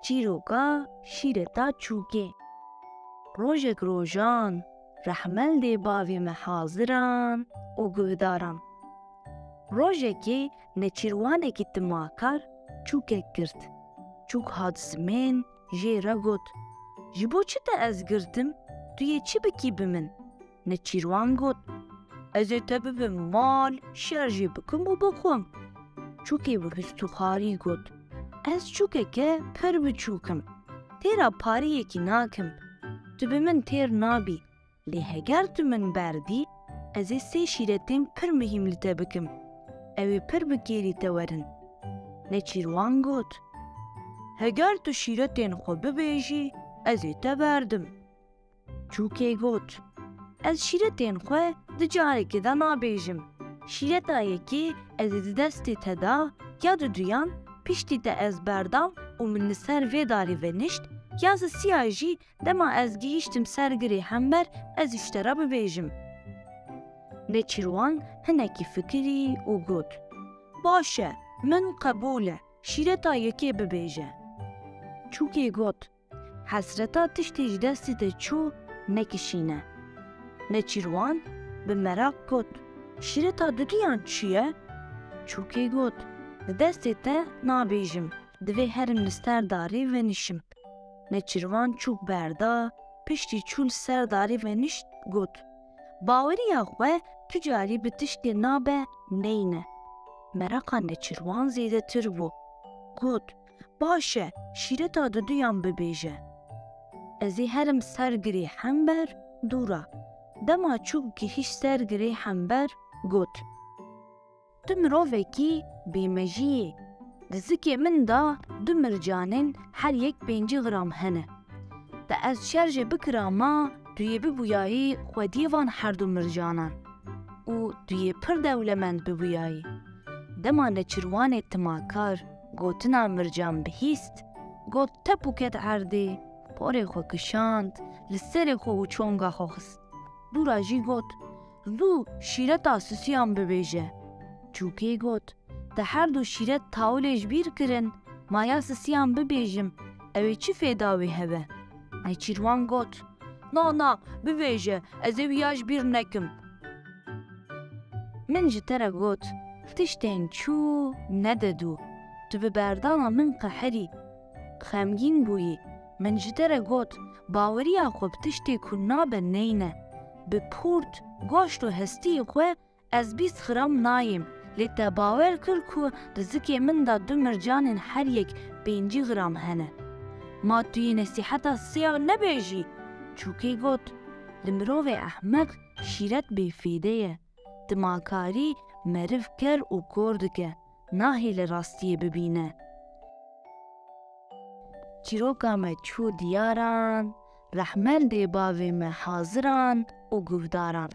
چیروکا شیرتا چوکه. روژک روژان رحمل دی باوی محاضران و گوداران. روژکی نچیروانه کی تماکار چوکه کرد. چوک هاد زمین جی را گوت. جبو چه تا از گرتم توی چی بکی بمن؟ نچیروان گوت. از تبه به مال شرجی بکم و بخوام. چوکی به هستوخاری گوت. از چوکه که پر بچوکم. تیرا پاری یکی ناکم. تو به من تیر نابی. لیهگر تو من بردی از سه شیرتیم پر مهم لطه بکم. اوی پر بگیری تورن. نچیروان گوت. هگر تو شیرتین خو ببیجی از ایتا بردم. چوکی گوت. از شیرتین خو دجاری که دا نابیجم. شیرت آیه که از دستی تدا یا دو دویان پیشتی تا از بردم و من سر ویداری و نشت یا از سیاجی دما از گیشتم سرگری همبر از اشترا ببیجم. نچیروان هنکی فکری و گوت. باشه من قبوله شیرتا یکی ببیجه. چوکی گوت. حسرتا تشتیج دستی تا چو نکشینه. نچیروان به مراق گوت. شیرتا دویان چیه؟ چوکی گوت. دستی تا نابیجم. دوی هرم نستر داری و نشم. نچیروان چوک بردا پشتی چول سر داری و نشت گوت. باوری آخوه تجاری به تشتی نابه نینه. مراقا نچیروان زیده تر بو. گوت. باشه شیرتا دویان ببیجه. ازی هرم سرگری همبر دورا. دما چوک که هیچ سرگری همبر گوت. تو مروفه کی بیمجیه. دزکی من دا دو مرجانین هر یک 5 گرم هنه. دا از شرج بکراما دوی ببویایی خودیوان هر دو مرجانان. و دوی پر دولمند ببویایی. دما نچیروان تماکار گوتنا مرجان بهیست. گوت تپوکت عرده. پاره خو کشاند. لسر خو و چونگا خو خست. دورا جی گوت. دو شیرتا سوسیان ببیجه. چوکی گوت. ده هر دو شیرت تاولش بیر کرن مایا سسیان ببیجم اوی چی فیداوی هبه؟ نچیروان گوت. نا ببیجه از اویاش بیر نکم. من جتره گوت. تشتین چو نددو. تو به بردانا من قحری. خمگین بویی. من جتره گوت. باوری خوب تشتی کنا به نینه. به پورت گوشت و هستی خواه از 20 گرم نایم. لیتا باور کر که رزکی من دا دو مرجانین هر یک 5 گرم هنه. ما توی نصیحتا سیاه نبیجی. چوکی گوت. لمروف احمق شیرت بیفیده. دماکاری مرف کر و کرد که ناهی لراستی ببینه. چیروکا ما چو دیاران رحمل دی باوی ما حاضران و گوداران.